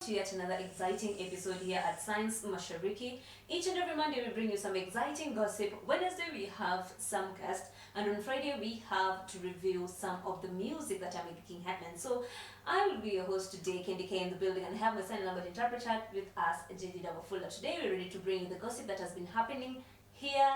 to yet another exciting episode here at Science MASHARIKI. Each and every Monday we bring you some exciting gossip. Wednesday we have some guests, and on Friday we have to review some of the music that are making headlines. So I will be your host today, KHENDI in the building, and I have my sign language interpreter with us, JD Fuller. Today we're ready to bring you the gossip that has been happening here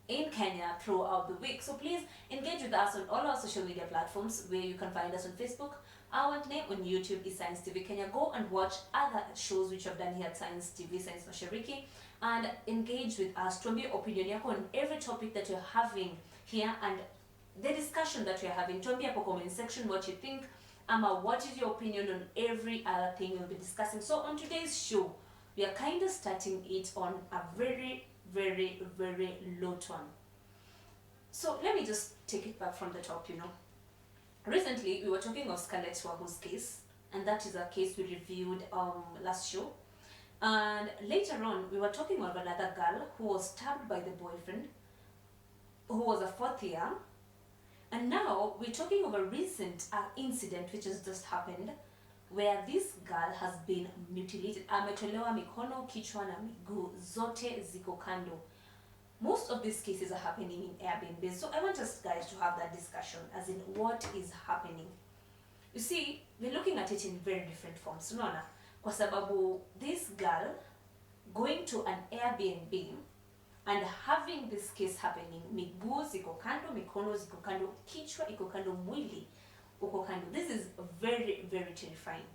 in Kenya throughout the week. So please engage with us on all our social media platforms, where you can find us on Facebook. Our name on YouTube is Science TV Kenya. Go and watch other shows which I've done here at Science TV, Science MASHARIKI, and engage with us. Tuambie opinion yako on every topic that you're having here and the discussion that we're having. Tuambie hapo comment section what you think, what is your opinion on every other thing we'll be discussing. So on today's show, we are kind of starting it on a very low one. So let me just take it back from the top. Recently we were talking of Scarlett Wahu's case, and that is a case we reviewed last show. And later on we were talking of another girl who was stabbed by the boyfriend, who was a fourth year. And now we're talking of a recent incident which has just happened, where this girl has been mutilated. Ametolewa mikono, kichwa na miguu, zote ziko kando. Most of these cases are happening in Airbnb. So I want us guys to have that discussion, as in what is happening. You see, we're looking at it in very different forms. Unaona? Kwa sababu this girl going to an Airbnb and having this case happening, miguu ziko kando, mikono ziko kando, kichwa iko kando, mwili uko kando. This is very terrifying.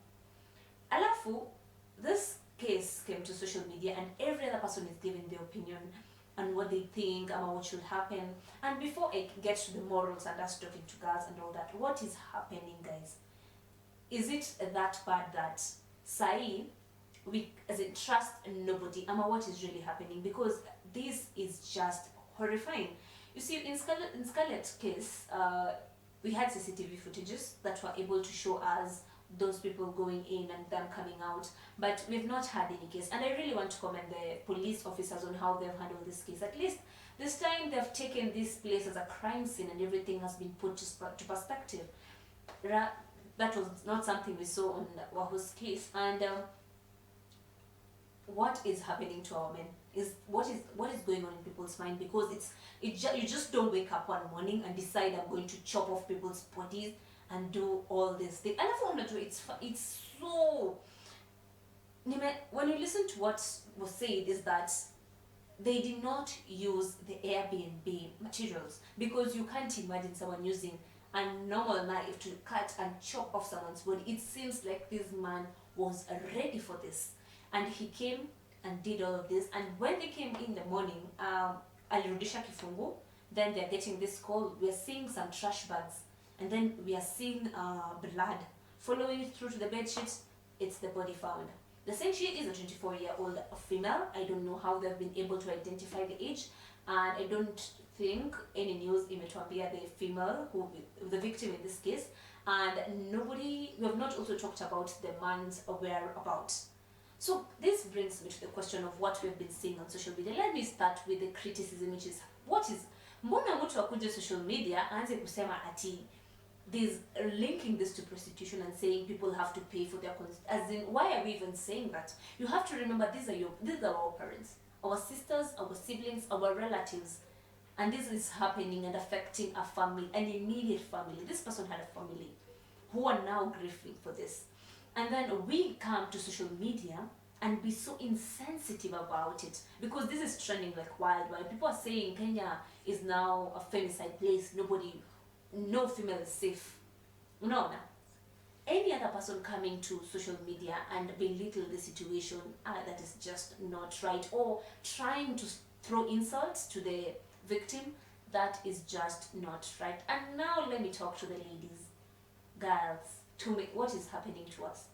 Alafu, this case came to social media and every other person is giving their opinion and what they think about what should happen. And before I get to the morals and us talking to girls and all that, what is happening, guys? Is it that bad that Sai, we as in trust nobody? What is really happening? Because this is just horrifying. You see, in Scarlett's case, we had CCTV footages that were able to show us those people going in and them coming out, but we've not had any case. And I really want to commend the police officers on how they've handled this case. At least this time they've taken this place as a crime scene and everything has been put to perspective. That was not something we saw on Wahu's case. And what is happening to our men is what is going on in people's mind, because you just don't wake up one morning and decide I'm going to chop off people's bodies and do all this thing. And I want to do it's so, when you listen to what was said, is that they did not use the Airbnb materials, because you can't imagine someone using a normal knife to cut and chop off someone's body. It seems like this man was ready for this, and he came and did all of this. And when they came in the morning, alirudisha kifungu, then they're getting this call. We're seeing some trash bags, and then we are seeing blood following it through to the bed sheets. It's the body found. The same sheet is a 24-year-old female. I don't know how they've been able to identify the age, and I don't think any news imetuambia the female the victim in this case. And we have not also talked about the man's whereabouts. So this brings me to the question of what we've been seeing on social media. Let me start with the criticism, which is mbona mtu akuje social media aanze kusema ati this linking this to prostitution and saying people have to pay for their as in, why are we even saying that? You have to remember, these are our parents, our sisters, our siblings, our relatives, and this is happening and affecting a family, an immediate family. This person had a family who are now grieving for this, and then we come to social media and be so insensitive about it, because this is trending like wildfire. People are saying Kenya is now a femicide place. No female is safe. No. Any other person coming to social media and belittle the situation, that is just not right. Or trying to throw insults to the victim, that is just not right. And now let me talk to the ladies, girls, what is happening to us.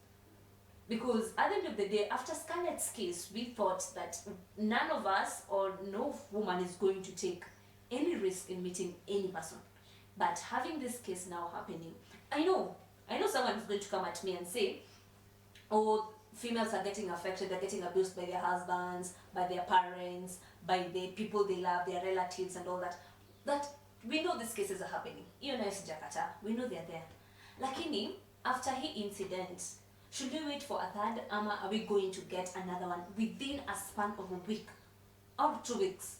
Because at the end of the day, after Scarlett's case, we thought that none of us or no woman is going to take any risk in meeting any person. But having this case now happening, I know someone is going to come at me and say, oh, females are getting affected, they're getting abused by their husbands, by their parents, by the people they love, their relatives and all that. That we know these cases are happening. We know they're there. Lakini, after his incident, Should we wait for a third, are we going to get another one within a span of a week or 2 weeks?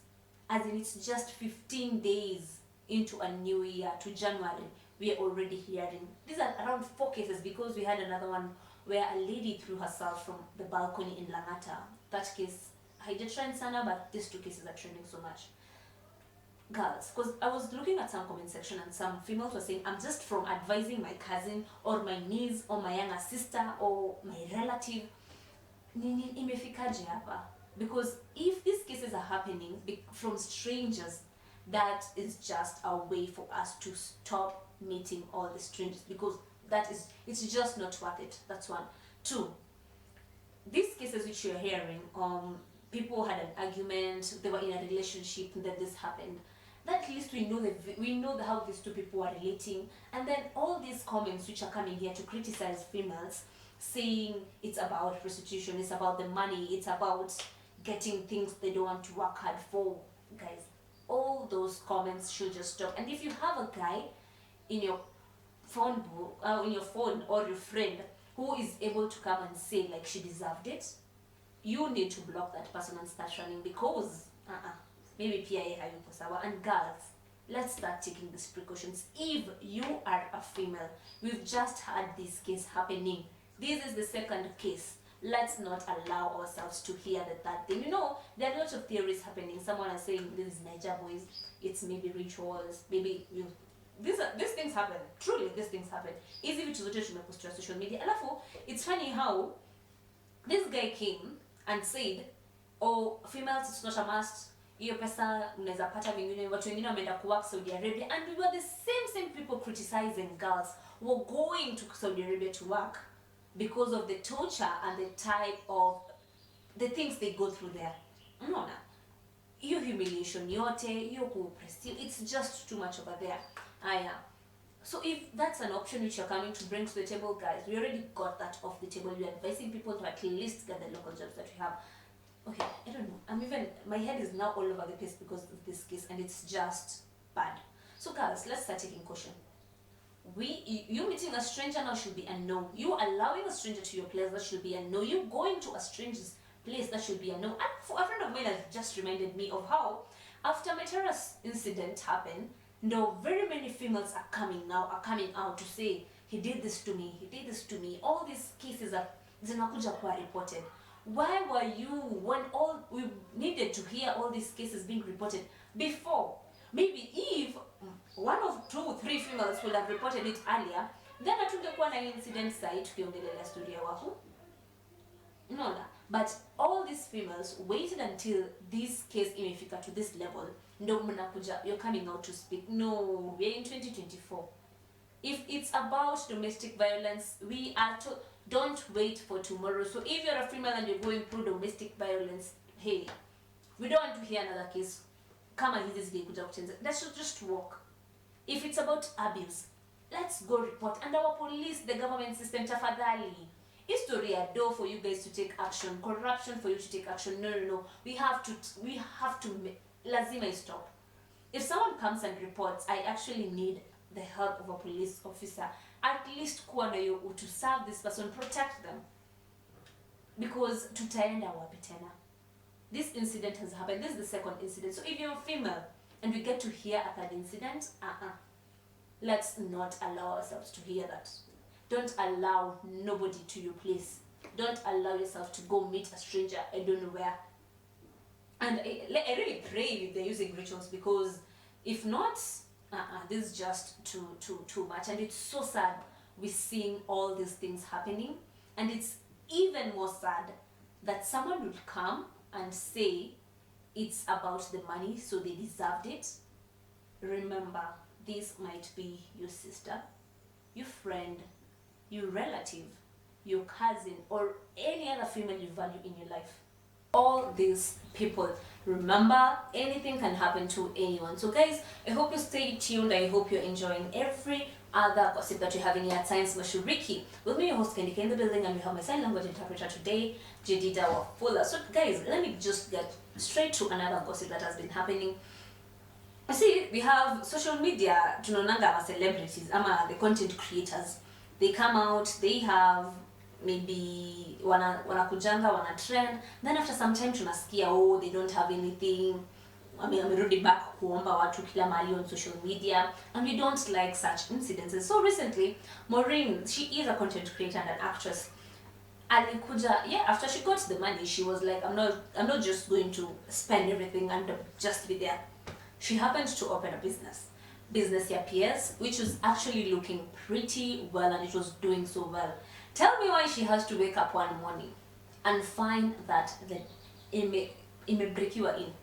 As in, it's just 15 days into a new year to January, we are already hearing. These are around 4 cases, because we had another one where a lady threw herself from the balcony in Langata. That case, I did trend sana, but these 2 cases are trending so much. Girls, because I was looking at some comment section and some females were saying, I'm just from advising my cousin or my niece or my younger sister or my relative. Nini imefikaje hapa? Because if these cases are happening from strangers, that is just a way for us to stop meeting all the strangers, because it's just not worth it. That's one. 2, these cases which you're hearing, people had an argument, they were in a relationship, and then this happened. At least we know how these 2 people are relating, and then all these comments which are coming here to criticize females, saying it's about prostitution, it's about the money, it's about getting things they don't want to work hard for. Guys, all those comments should just stop. And if you have a guy in your phone book, in your phone, or your friend who is able to come and say like she deserved it, you need to block that person and start running, because maybe PIA hayupo sawa. And girls, let's start taking these precautions. If you are a female, we've just had this case happening. This is the 2nd case. Let's not allow ourselves to hear the 3rd thing. You know, there are lots of theories happening. Someone is saying this is Niger boys, it's maybe rituals, maybe these things happen. Truly, these things happen. Easy vitu zote tumepost social media. Alafu, it's funny how this guy came and said, oh, females, it's not a must. Hiyo pesa unaweza pata vingine, watu wengine wameenda kuwork Saudi Arabia, and we were the same people criticizing girls who were going to Saudi Arabia to work because of the torture and the type of the things they go through there. Unaona, hiyo humiliation yote, hiyo kupressing, it's just too much over there. So if that's an option which you're coming to bring to the table, guys, we already got that off the table. We're advising people to at least get the local jobs that we have. Okay, I don't know. My head is now all over the place because of this case, and it's just bad. So guys, let's start taking caution. You meeting a stranger now should be a no. You allowing a stranger to your place, that should be a no. You going to a stranger's place, that should be a no. And for a friend of mine has just reminded me of how after my terrorist incident happened, no, very many females are coming out to say he did this to me. All these cases are zinakuja kuwa reported. Why were you, when all we needed to hear all these cases being reported before? Maybe if 1 or 2 or 3 females would have reported it earlier, then hatungekuwa na incident site tukiongelea story ya wahu. No. But all these females waited until this case imefika to this level. No, mnakuja, you're coming out to speak. No, we're in 2024. If it's about domestic violence, we are to, don't wait for tomorrow. So if you're a female and you're going through domestic violence, hey, we don't want to hear another case. Kama hizi zilikuja kutenza. That should just work. If it's about abuse, let's go report. And our police, the government system, tafadhali. History a door for you guys to take action. Corruption for you to take action. No. We have to, lazima stop. If someone comes and reports, I actually need the help of a police officer. At least kuwa na yo to serve this person, protect them. Because tutaenda wapi tena. This incident has happened. This is the 2nd incident. So if you're a female and we get to hear a 3rd incident, let's not allow ourselves to hear that. Don't allow nobody to your place. Don't allow yourself to go meet a stranger I don't know where. And I really pray if they're using rituals, because if not, this is just too much. And it's so sad we're seeing all these things happening. And it's even more sad that someone would come and say it's about the money, so they deserved it. Remember, this might be your sister, your friend, your relative, your cousin, or any other female you value in your life. All these people, remember, anything can happen to anyone. So guys, I hope you stay tuned. I hope you're enjoying every other gossip that you're having here at Science MASHARIKI. With me, your host KHENDI in the building, and we have my sign language interpreter today, Jedida Wafula. So guys, let me just get straight to another gossip that has been happening. You see, we have social media, tunonanga ama celebrities, ama the content creators. They come out, they have maybe wanakujanga wana trend, then after some time tunasikia oh they don't have anything. Amerudi back kuomba watu kila mahali on social media, and we don't like such incidences. So recently Maureen, she is a content creator and an actress, alikuja, yeah, after she got the money she was like, I'm not just going to spend everything and just be there. She happened to open a business ya PS, which was actually looking pretty well and it was doing so well. Tell me why she has to wake up one morning and find that the imebreakiwa in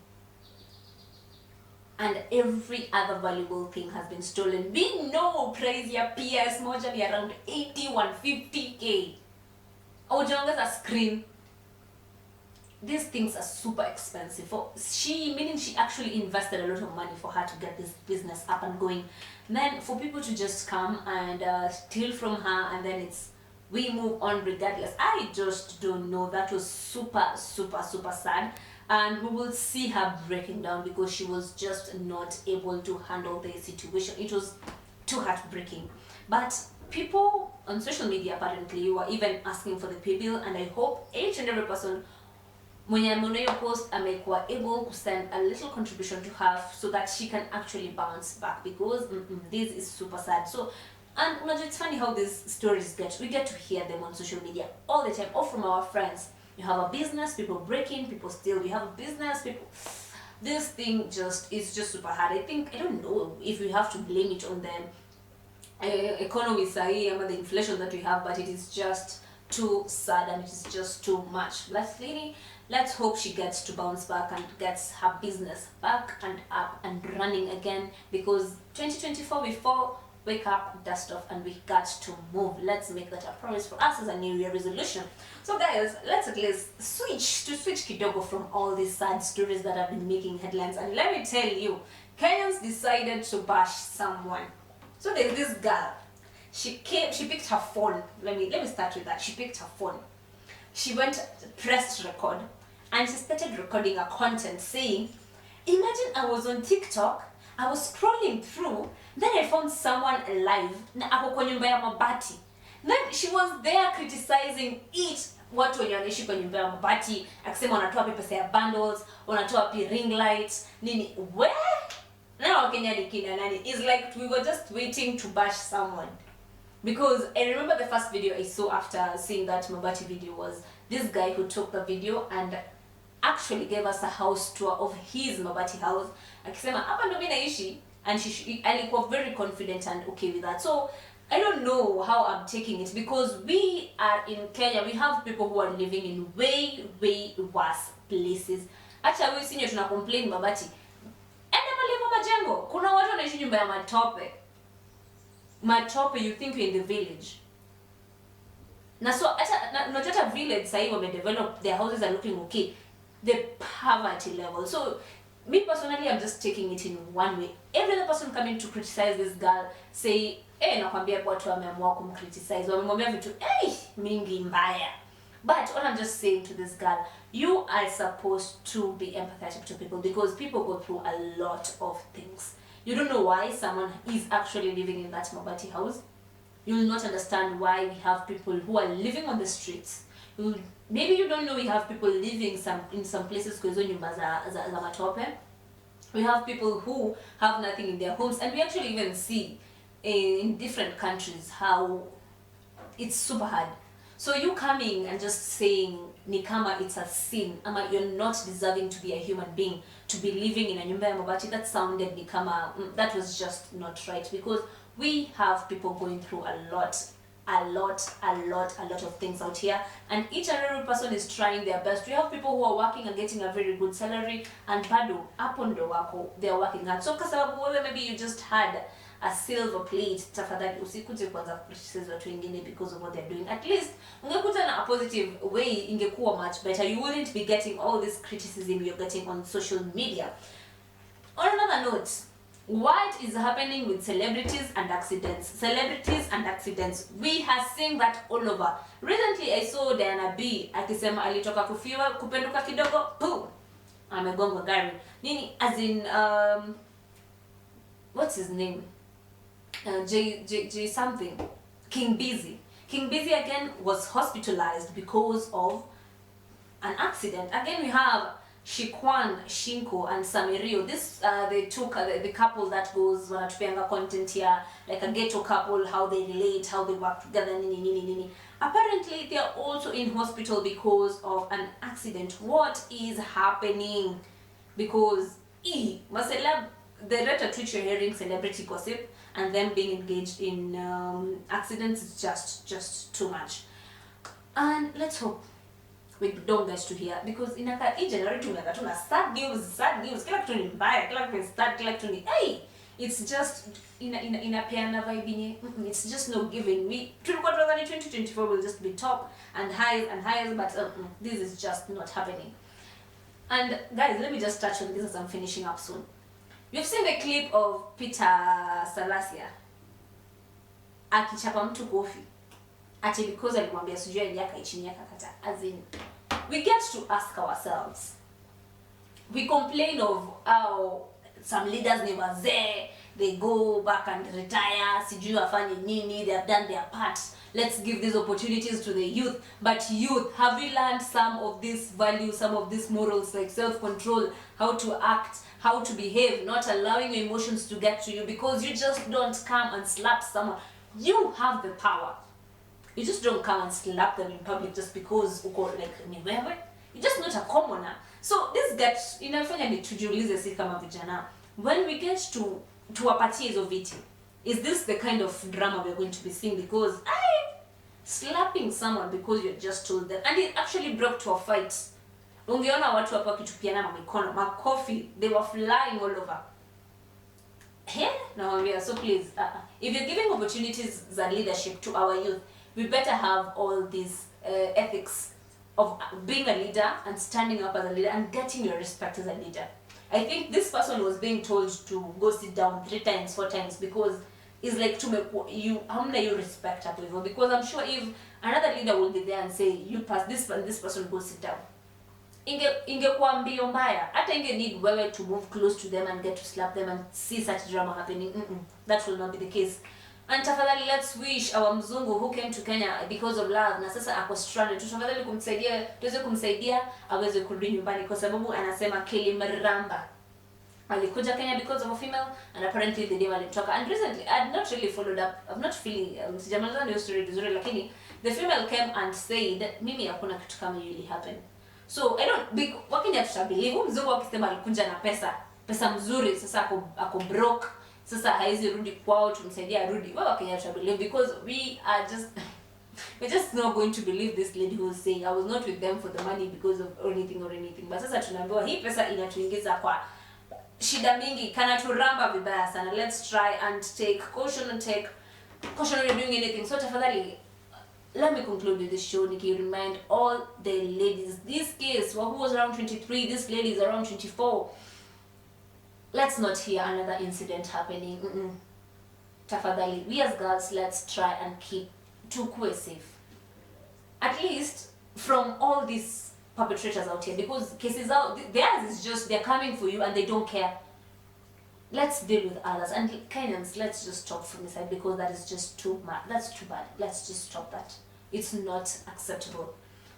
and every other valuable thing has been stolen. We know price ya PS moja ni around 150k. Aujaongeza screen. These things are super expensive. Meaning she actually invested a lot of money for her to get this business up and going. Then for people to just come and steal from her, and then we move on regardless. I just don't know. That was super sad, and we will see her breaking down because she was just not able to handle the situation. It was too heartbreaking. But people on social media apparently were even asking for the pay bill, and I hope each and every person mwenye ameona hiyo post amekuwa able to send a little contribution to her so that she can actually bounce back, because this is super sad. So, and it's funny how these stories we get to hear them on social media all the time, all from our friends. You have a business, people break in, people steal. You have a business, people. This thing is just super hard. I don't know if we have to blame it on the economy, the inflation that we have, but it is just too sad and it is just too much. Let's hope she gets to bounce back and gets her business back and up and running again, because 2024 we fall, wake up, dust off, and we got to move. Let's make that a promise for us as a new year resolution. So guys, let's at least switch kidogo from all these sad stories that have been making headlines, and let me tell you, Kenyans decided to bash someone. So there's this girl. She picked her phone. Let me start with that. She picked her phone. She pressed record, and she started recording a content saying, imagine I was on TikTok, I was scrolling through, then I found someone alive na ako kwa nyumba ya mabati. Then she was there criticizing watu wenye wanaishi kwa nyumba ya mabati, akisema wanatoa pesa ya bundles, wanatoa ring lights, nini. Where? Now Kenya ni kina nani? It's like we were just waiting to bash someone. Because I remember the first video I saw after seeing that Mabati video was this guy who took the video and actually gave us a house tour of his Mabati house. Akisema hapa ndo mimi naishi, and alikuwa very confident and okay with that. So I don't know how I'm taking it, because we are in Kenya, we have people who are living in way worse places. Acha wewe sinyo tuna complain Mabati. Enda mali majengo. Kuna watu wanaishi nyumba ya matope. Matope, you think you're in the village. Na so unajua village sasa wamedevelop, their houses are looking okay. The poverty level. So me personally, I'm just taking it in one way. Every other person coming to criticize this girl say, nakwambia watu wameamua kumcriticize, wamemwambia vitu mingi mbaya. But what I'm just saying to this girl, you are supposed to be empathetic to people, because people go through a lot of things. You don't know why someone is actually living in that Mabati house. You will not understand why we have people who are living on the streets. Maybe you don't know we have people living in some places kwa hizo nyumba za matope. We have people who have nothing in their homes, and we actually even see in different countries how it's super hard. So you coming and just saying ni kama it's a sin, ama you're not deserving to be a human being, to be living in a nyumba ya mabati, that sounded ni kama that was just not right, because we have people going through a lot of things out here, and each and every person is trying their best. We have people who are working and getting a very good salary, and bado hapo ndo wako, they are working hard. So kwa sababu wewe maybe you just had a silver plate, tafadhali usikuje kwanza criticize watu wengine because of what they're doing. At least ungekuja na a positive way, ingekuwa much better. You wouldn't be getting all this criticism you're getting on social media. On another note, what is happening with celebrities and accidents? Celebrities and accidents. We have seen that all over. Recently I saw Diana B akisema alitoka kufiwa, kupenduka kidogo, boom, amegongwa gari. Nini, as in what's his name? J something, King Busy. King Busy again was hospitalized because of an accident. Again, we have Shikwan, Shinko, and Samirio. This the couple that goes wanatupianga content here, like a ghetto couple, how they relate, how they work together, nini nini nini. Apparently, they are also in hospital because of an accident. What is happening? Because the rate at which you're hearing celebrity gossip and them being engaged in accidents is just too much. And let's hope we don't get to hear, because inaka hii January tuna sad news, kila kitu ni mbaya, kila kitu ni sad, kila kitu ni it's just inapeana vibe yenye it's just no giving. We tulikuwa tunadhani 2024 will just be top and highs, but this is just not happening. And guys, let me just touch on this as I'm finishing up soon. You've seen the clip of Peter Salasia akichapa mtu kofi ati because alimwambia sijui aliaka chini akakata. As in, we get to ask ourselves. We complain of how some leaders ni wazee, they go back and retire, sijui wafanye nini, they have done their part. Let's give these opportunities to the youth. But youth, have you learned some of these values, some of these morals, like self-control, how to act, how to behave, not allowing your emotions to get to you, because you just don't come and slap someone. You have the power. You just don't come and slap them in public just because uko like ni wewe. You're just not a commoner. So this gets inafanya ni tujiulize sisi kama vijana. When we get to tuwapatie hizo viti, is this the kind of drama we're going to be seeing? Because slapping someone because you're just told them, and it actually broke to a fight. Ungeona watu hapa wakitupiana mikono, makofi, they were flying all over. Now, so please, if you're giving opportunities as leadership to our youth, we better have all these ethics of being a leader and standing up as a leader and getting your respect as a leader. I think this person was being told to go sit down 3 times, 4 times, because it's like to make you how many you respect up with, because I'm sure if another leader will be there and say you pass this one, this person go sit down, ingekuwa mbio mbaya, hata need wewe to move close to them and get to slap them and see such drama happening. That will not be the case. And tafadhali, let's wish our mzungu who came to Kenya because of love na sasa ako stranded, tafadhali tuweze kumsaidia aweze kurudi nyumbani, kwa sababu anasema Kilimaramba alikuja Kenya because of a female, and apparently the day walimtoka. And recently I had not really followed up, I'm not feeling sijamaliza hiyo story vizuri, lakini the female came and said mimi hakuna kitu kama really happen. So I don't Wakenya tutabelieve mzungu akisema alikuja na pesa mzuri, sasa ako broke, sasa haizi rudi kwao tumsaidia arudi. Well, Wakenya tutabelieve, because we're just not going to believe this lady who was saying I was not with them for the money because of anything. But sasa tunaambiwa hii pesa inatuingiza kwa shida mingi, kana turamba vibaya sana. Let's try and take caution when you're doing anything. So tafadhali, let me conclude with this show. Nikki, remind all the ladies, this case, who was around 23, this lady is around 24. Let's not hear another incident happening. Tafadhali, we as girls, let's try and keep tukue safe. At least from all these perpetrators out here, because cases out, theirs is just, they're coming for you and they don't care. Let's deal with others. And Kenyans, let's just stop from this side, because that is just too much. That's too bad. Let's just stop that. It's not acceptable.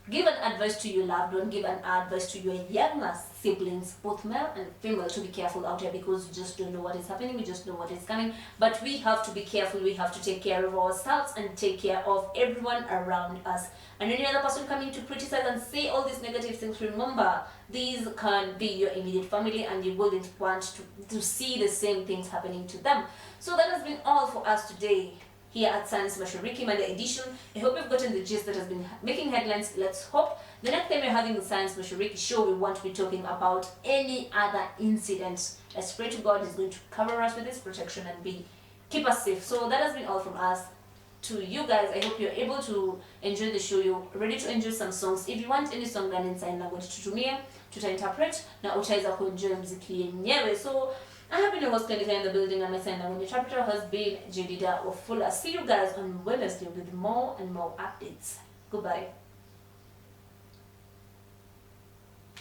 Give an advice to your loved one, give an advice to your younger siblings, both male and female, to be careful out here, because we just don't know what is happening, we just know what is coming. But we have to be careful, we have to take care of ourselves and take care of everyone around us. And any other person coming to criticize and say all these negative things, remember, these can be your immediate family and you wouldn't want to see the same things happening to them. So that has been all for us today here at Science Mashariki Monday edition. I hope you've gotten the gist that has been making headlines. Let's hope the next time we're having the Science Mashariki show, we won't be talking about any other incidents. Let's pray to God is going to cover us with His protection and keep us safe. So that has been all from us to you guys. I hope you're able to enjoy the show. You're ready to enjoy some songs. If you want any song done in sign language, tutumie, tuta-interpret na utaweza kuenjoy muziki yenyewe. So I have been your host Kendi in the building, and my sign language interpreter has been Jedida Wafula. See you guys on Wednesday with more and more updates. Goodbye.